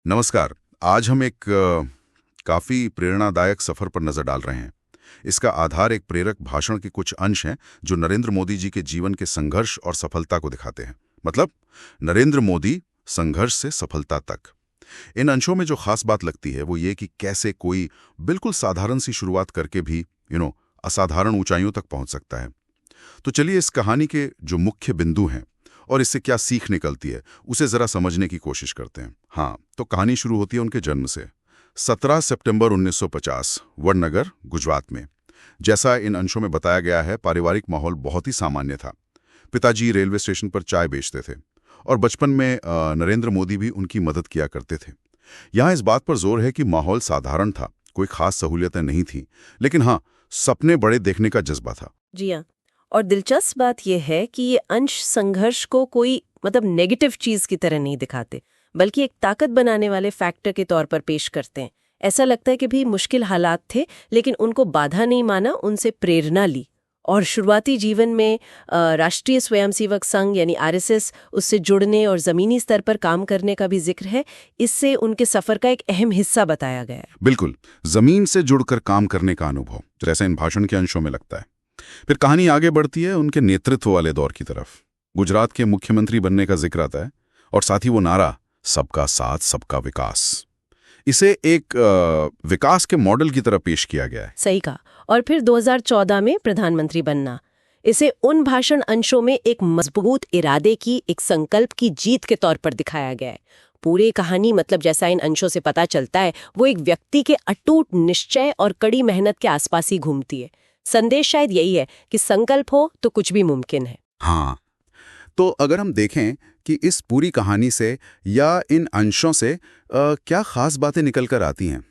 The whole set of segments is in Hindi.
नमस्कार। आज हम एक काफ़ी प्रेरणादायक सफ़र पर नज़र डाल रहे हैं। इसका आधार एक प्रेरक भाषण के कुछ अंश हैं जो नरेंद्र मोदी जी के जीवन के संघर्ष और सफलता को दिखाते हैं। मतलब नरेंद्र मोदी संघर्ष से सफलता तक। इन अंशों में जो खास बात लगती है वो ये कि कैसे कोई बिल्कुल साधारण सी शुरुआत करके भी असाधारण ऊंचाइयों तक पहुंच सकता है। तो चलिए इस कहानी के जो मुख्य बिंदु हैं और इससे क्या सीख निकलती है उसे जरा समझने की कोशिश करते हैं। हाँ, तो कहानी शुरू होती है उनके जन्म से। 17 सितंबर 1950 वडनगर, गुजरात में। जैसा इन अंशों में बताया गया है, पारिवारिक माहौल बहुत ही सामान्य था। पिताजी रेलवे स्टेशन पर चाय बेचते थे और बचपन में नरेंद्र मोदी भी उनकी मदद किया करते थे। यहाँ इस बात पर जोर है कि माहौल साधारण था, कोई खास सहूलियतें नहीं थी, लेकिन हाँ, सपने बड़े देखने का जज्बा था। जी हाँ। और दिलचस्प बात यह है कि ये अंश संघर्ष को कोई नेगेटिव चीज की तरह नहीं दिखाते, बल्कि एक ताकत बनाने वाले फैक्टर के तौर पर पेश करते हैं। ऐसा लगता है कि भी मुश्किल हालात थे, लेकिन उनको बाधा नहीं माना, उनसे प्रेरणा ली। और शुरुआती जीवन में राष्ट्रीय स्वयंसेवक संघ यानी आरएसएस उससे जुड़ने और जमीनी स्तर पर काम करने का भी जिक्र है। इससे उनके सफर का एक अहम हिस्सा बताया गया है। बिल्कुल, जमीन से जुड़कर काम करने का अनुभव, जैसा इन भाषण के अंशों में लगता है। फिर कहानी आगे बढ़ती है उनके नेतृत्व वाले दौर की तरफ। गुजरात के मुख्यमंत्री बनने का जिक्र आता है और साथ ही वो नारा, सबका साथ सबका विकास। इसे एक विकास के मॉडल की तरह पेश किया गया है। सही कहा। और फिर 2014 में प्रधानमंत्री बनना, इसे उन भाषण अंशों में एक मजबूत इरादे की, एक संकल्प की जीत के तौर पर दिखाया गया है। पूरी कहानी जैसा इन अंशों से पता चलता है, वो एक व्यक्ति के अटूट निश्चय और कड़ी मेहनत के आसपास ही घूमती है। संदेश शायद यही है कि संकल्प हो तो कुछ भी मुमकिन है। हाँ, तो अगर हम देखें कि इस पूरी कहानी से या इन अंशों से क्या खास बातें निकल कर आती हैं।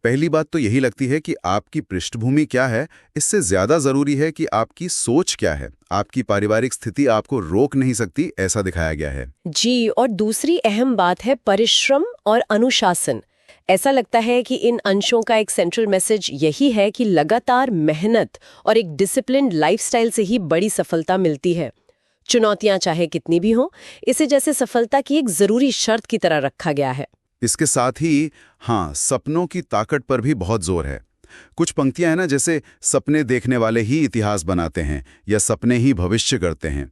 पहली बात तो यही लगती है कि आपकी पृष्ठभूमि क्या है, इससे ज्यादा जरूरी है कि आपकी सोच क्या है। आपकी पारिवारिक स्थिति आपको रोक नहीं सकती, ऐसा दिखाया गया है। जी, और दूसरी अहम बात है परिश्रम और अनुशासन। ऐसा लगता है कि इन अंशों का एक सेंट्रल मैसेज यही है कि लगातार मेहनत और एक डिसिप्लिन्ड लाइफस्टाइल से ही बड़ी सफलता मिलती है। चुनौतियां चाहे कितनी भी हों, इसे जैसे सफलता की एक जरूरी शर्त की तरह रखा गया है। इसके साथ ही हाँ, सपनों की ताकत पर भी बहुत जोर है। कुछ पंक्तियां हैं ना, जैसे सपने देखने वाले ही इतिहास बनाते हैं या सपने ही भविष्य करते हैं।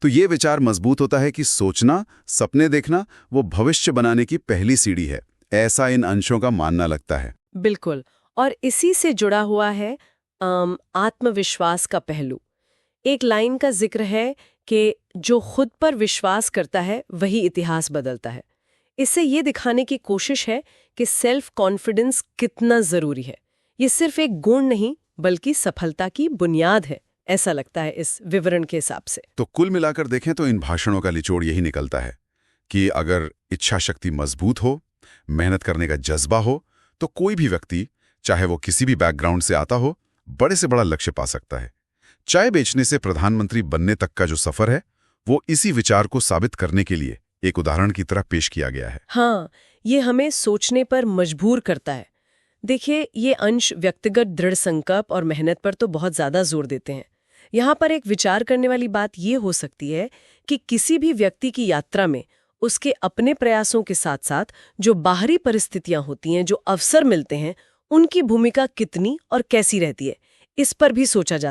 तो ये विचार मजबूत होता है कि सोचना, सपने देखना वो भविष्य बनाने की पहली सीढ़ी है, ऐसा इन अंशों का मानना लगता है। बिल्कुल। और इसी से जुड़ा हुआ है आत्मविश्वास का पहलू। एक लाइन का जिक्र है कि जो खुद पर विश्वास करता है वही इतिहास बदलता है। इससे ये दिखाने की कोशिश है कि सेल्फ कॉन्फिडेंस कितना जरूरी है। ये सिर्फ एक गुण नहीं, बल्कि सफलता की बुनियाद है, ऐसा लगता है इस विवरण के हिसाब से। तो कुल मिलाकर देखें तो इन भाषणों का निचोड़ यही निकलता है कि अगर इच्छा शक्ति मजबूत हो, मेहनत करने का जज्बा हो, तो कोई भी व्यक्ति, चाहे वो किसी भी बैकग्राउंड से आता हो, बड़े से बड़ा लक्ष्य पा सकता है। चाय बेचने से प्रधानमंत्री बनने तक का जो सफर है, वो इसी विचार को साबित करने के लिए एक उदाहरण की तरह पेश किया गया है। हाँ, ये हमें सोचने पर मजबूर करता है। देखिए, ये अंश व्यक्तिगत दृढ़ संकल्प और मेहनत पर तो बहुत ज्यादा जोर देते हैं। यहाँ पर एक विचार करने वाली बात ये हो सकती है कि किसी भी व्यक्ति की यात्रा में उसके अपने प्रयासों के साथ साथ जो बाहरी परिस्थितियां होती हैं, जो अवसर मिलते हैं, उनकी भूमिका कितनी और कैसी रहती है, इस पर भी सोचा जा